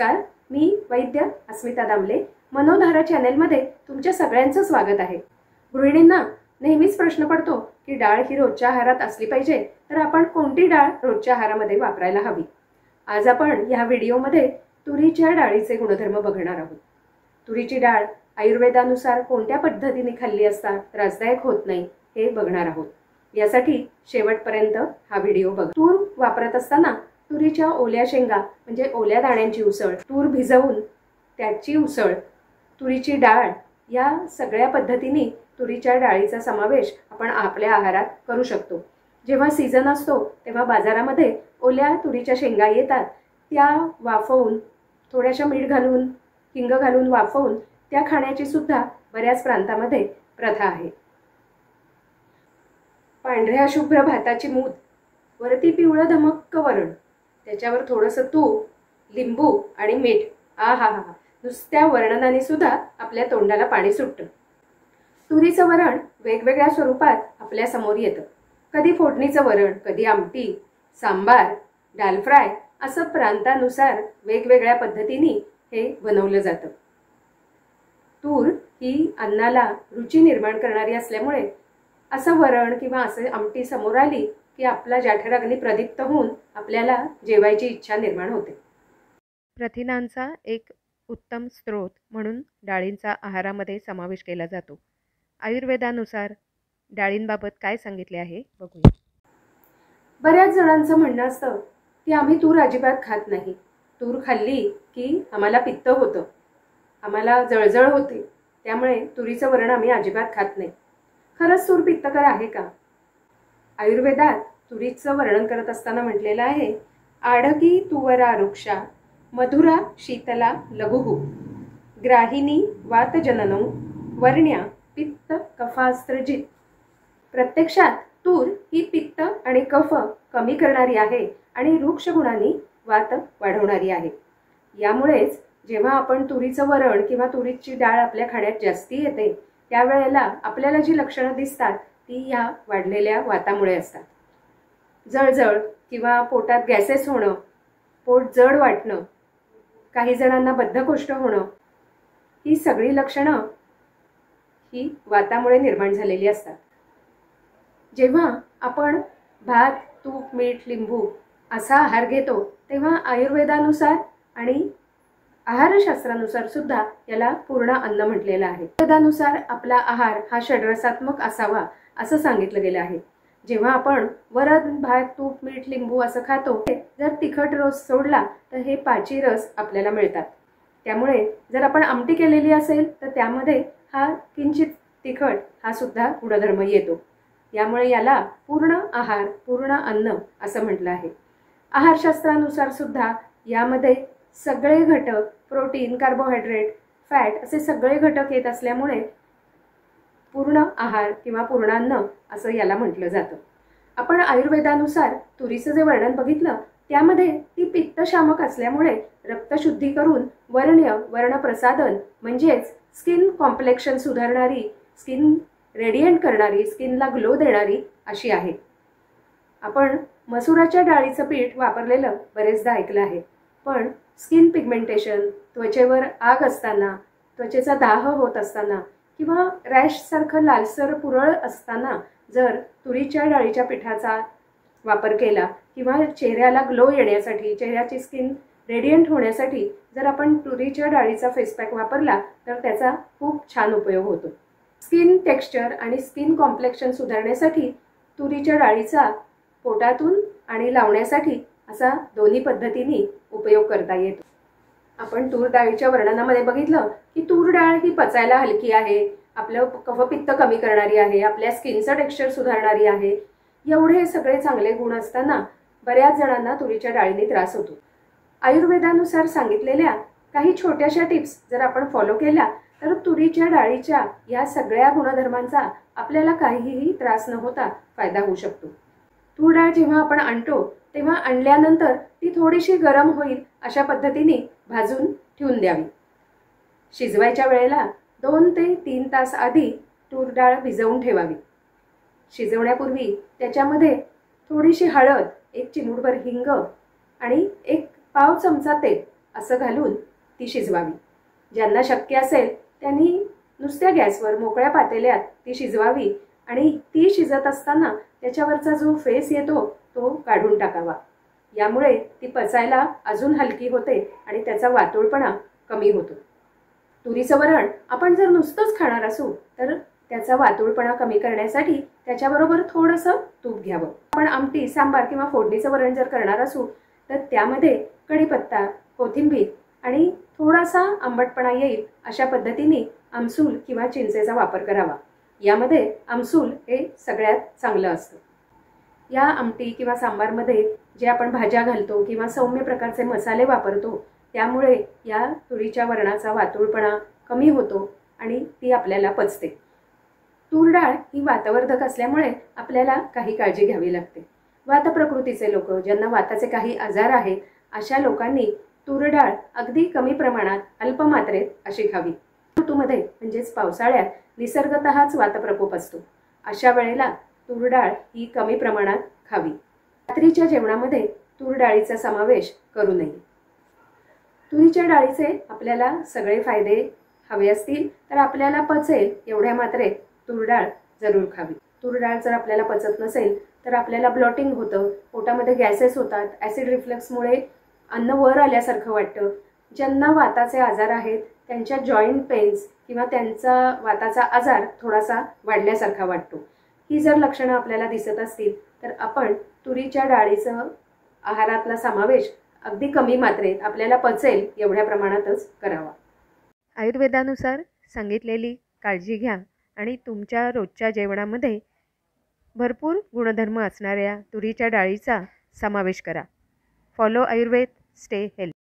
नमस्कार, मी वैद्य अस्मिता दामले मनोधारा चॅनलमध्ये तुमच्या सगळ्यांचं स्वागत आहे। गृहिणींना नेहमीच प्रश्न पडतो की डाळ ही रोजच्या आहारात असली पाहिजे, तर आपण कोणती डाळ रोजच्या आहारामध्ये वापरायला हवी। आज आपण या व्हिडिओमध्ये तुरीच्या डाळीचे गुणधर्म बघणार आहोत। तुरीची डाळ आयुर्वेदानुसार कोणत्या पद्धतीने खाल्ली असता त्रासदायक होत नाही हे बघणार आहोत। यासाठी शेवटपर्यंत हा व्हिडिओ बघा। तूर वापरत असताना तुरीच्या ओल्या शेंगा म्हणजे ओल्या दाण्यांची उसळ, तूर भिजवून त्याची उसळ, तुरीची डाळ या सगळ्या पद्धतीने तुरीच्या डाळीचा समावेश आपण आपल्या आहारात करू शकतो। जेव्हा सीजन असतो तेव्हा बाजारामध्ये ओल्या तुरीच्या शेंगा येतात, त्या वाफवून थोड्याशा मीठ घालून हिंग घालून वाफवून त्या खाण्याची सुद्धा बऱ्याच प्रांतामध्ये प्रथा आहे। पांढऱ्या शुभ्र भाताची मूद, वरती पिवळं धमक्क वरण, त्याच्यावर थोडंसं तूप, लिंबू आणि मीठ, आहा हा, नुसत्या वर्णनाने सुद्धा आपल्या तोंडाला पाणी सुटतं। तुरीचं वरण वेगवेगळ्या स्वरूपात आपल्या समोर येतं। कधी फोडणीचं वरण, कधी आमटी, सांबार, दाल फ्राय असं प्रांतानुसार वेगवेगळ्या पद्धतीने हे बनवलं जातं। तूर ही अन्नाला रुची निर्माण करणारी असल्यामुळे असं वरण किंवा असं आमटी समोर आली की आपला जठराग्नी प्रदीप्त होऊन आपल्याला जेवायची इच्छा निर्माण होते। प्रथिनांचा एक उत्तम स्रोत म्हणून डाळींचा आहारामध्ये समावेश केला जातो। आयुर्वेदानुसार डाळींबाबत काय सांगितले आहे बघूया। बऱ्याच जणांचं म्हणणं असतं की आम्ही तूर अजिबात खात नाही, तूर खाल्ली की आम्हाला पित्त होतं, आम्हाला जळजळ होते, त्यामुळे तुरीचं वरण आम्ही अजिबात खात नाही। खरंच तूर पित्तकर आहे का? आयुर्वेदात तुरीचं वर्णन करत असताना म्हटलेलं आहे, आडकी तुवरा वृक्षा मधुरा शीतला लघुः ग्राहिणी वातजननो वर्ण्या पित्त कफास्त्रजित। प्रत्यक्षात तूर ही पित्त आणि कफ कमी करणारी आहे आणि वृक्ष गुणांनी वात वाढवणारी आहे। यामुळेच जेव्हा आपण तुरीचं वरण किंवा तुरीची डाळ आपल्या खाण्यात जास्ती येते त्यावेळेला आपल्याला जी लक्षणं दिसतात ती या वाढलेल्या वातामुळे असतात। जळजळ किंवा पोटात गॅसेस होणं, पोट जड वाटणं, काही जणांना बद्धकोष्ठ होणं, ही सगळी लक्षणं ही वातामुळे निर्माण झालेली असतात। जेव्हा आपण भात, तूप, मीठ, लिंबू असा आहार घेतो तेव्हा आयुर्वेदानुसार आणि आहारशास्त्रानुसार सुद्धा याला पूर्ण अन्न म्हटलेलं आहे। आयुर्वेदानुसार आपला आहार हा षड्रसात्मक असावा असं सांगितलं गेलं आहे। जेव्हा आपण वरण, भात, तूप, मीठ, लिंबू असं खातो, जर तिखट रस सोडला तर हे पाची रस आपल्याला मिळतात। त्यामुळे जर आपण आमटी केलेली असेल तर त्यामध्ये हा किंचित तिखट हा सुद्धा गुणधर्म येतो। यामुळे याला पूर्ण आहार, पूर्ण अन्न असं म्हटलं आहे। आहारशास्त्रानुसार सुद्धा यामध्ये सगळे घटक, प्रोटीन, कार्बोहायड्रेट, फॅट असे सगळे घटक येत असल्यामुळे पूर्ण आहार किंवा पूर्णान्न असं याला म्हटलं जातं। आपण आयुर्वेदानुसार तुरीचं जे वर्णन बघितलं त्यामध्ये ती पित्तशामक असल्यामुळे रक्तशुद्धी करून वर्णप्रसादन म्हणजेच स्किन कॉम्प्लेक्शन सुधारणारी, स्किन रेडियंट करणारी, स्किनला ग्लो देणारी अशी आहे। आपण मसुराच्या डाळीचं पीठ वापरलेलं बरेचदा ऐकलं आहे, पण स्किन पिगमेंटेशन, त्वचेवर आग असताना, त्वचेचा दाह होत असताना किंवा रॅशसारखं लालसर पुरळ असताना जर तुरीच्या डाळीच्या पिठाचा वापर केला किंवा चेहऱ्याला ग्लो येण्यासाठी, चेहऱ्याची स्किन रेडियंट होण्यासाठी जर आपण तुरीच्या डाळीचा फेस पॅक वापरला तर त्याचा खूप छान उपयोग होतो। स्किन टेक्स्चर आणि स्किन कॉम्प्लेक्शन सुधारण्यासाठी तुरीच्या डाळीचा पोटातून आणि लावण्यासाठी असा दोन्ही पद्धतीने उपयोग करता येतो। आपण तूर डाळीच्या वर्णनामध्ये बघितलं की तूर डाळ ही पचायला हलकी आहे, आपलं कफपित्त कमी करणारी आहे, आपल्या स्किनचं टेक्स्चर सुधारणारी आहे। एवढे सगळे चांगले गुण असताना बऱ्याच जणांना तुरीच्या डाळीने त्रास होतो। आयुर्वेदानुसार सांगितलेल्या काही छोट्याशा टिप्स जर आपण फॉलो केल्या तर तुरीच्या डाळीच्या या सगळ्या गुणधर्मांचा आपल्याला काहीही त्रास न होता फायदा होऊ शकतो। तूर डाळ जेव्हा आपण आणतो तेव्हा आणल्यानंतर ती थोडीशी गरम होईल अशा पद्धतीने भाजून ठेवून द्यावी। शिजवायच्या वेळेला 2 ते 3 तास आधी तूर डाळ भिजवून ठेवावी। शिजवण्यापूर्वी त्याच्यामध्ये थोडीशी हळद, 1 चिमूटभर हिंग आणि 1 पाव चमचा तेल असं घालून ती शिजवावी. ज्यांना शक्य असेल त्यांनी नुसत्या गॅसवर मोकळ्या पातेल्यात ती शिजवावी आणि ती शिजत असताना त्याच्यावरचा जो फेस येतो तो काढून टाकावा. यामुळे ती पचायला अजून हलकी होते आणि त्याचा वातुळपणा कमी होतो. तुरीचं वरण आपण जर नुसतंच खाणार असू तर त्याचा वातुळपणा कमी करण्यासाठी त्याच्याबरोबर थोडंसं तूप घ्यावं. आपण आमटी, सांबार किंवा फोडणीचं वरण जर करणार असू तर त्यामध्ये कढीपत्ता, कोथिंबीर आणि थोडासा आंबटपणा येईल अशा पद्धतीने आमसूल किंवा चिंचेचा वापर करावा. यामध्ये आमसूल हे सगळ्यात चांगलं असतं. या आमटी किंवा सांबारमध्ये जे आपण भाज्या घालतो किंवा सौम्य प्रकारचे मसाले वापरतो त्यामुळे या तुरीच्या वरणाचा वातुळपणा कमी होतो आणि ती आपल्याला पचते. तूर डाळ ही वातवर्धक असल्यामुळे आपल्याला काही काळजी घ्यावी लागते. वात प्रकृतीचे लोक, ज्यांना वाताचे काही आजार आहेत, अशा लोकांनी तूर डाळ अगदी कमी प्रमाणात अल्प मात्रेत अशी खावी. ऋतूमध्ये म्हणजेच पावसाळ्यात निसर्गतःच वातप्रकोप असतो. अशा वेळेला तूर डाळ ही कमी प्रमाणात खावी. रात्रीच्या जेवणामध्ये तूर डाळीचा समावेश करू नये. तुरीच्या डाळीचे आपल्याला सगळे फायदे हवे असतील तर आपल्याला पचेल एवढ्या मात्रेत तूर डाळ जरूर खावी. तूर डाळ जर आपल्याला पचत नसेल तर आपल्याला ब्लॉटिंग होतं, पोटामध्ये गॅसेस होतात, ॲसिड रिफ्लक्समुळे अन्न वर आल्यासारखं वाटतं. ज्यांना वाताचे आजार आहेत त्यांच्या जॉईंट पेन्स किंवा त्यांचा वाताचा आजार थोडासा वाढल्यासारखा वाटतो. ही जर लक्षणं आपल्याला दिसत असतील तर आपण तुरीच्या डाळीचं आहारातला समावेश अगदी कमी मात्रेत आपल्याला पचेल एवढ्या प्रमाणातच करावा. आयुर्वेदानुसार सांगितलेली काळजी घ्या आणि तुमच्या रोजच्या जेवणामध्ये भरपूर गुणधर्म असणाऱ्या तुरीच्या डाळीचा समावेश करा. Follow Ayurveda, stay health.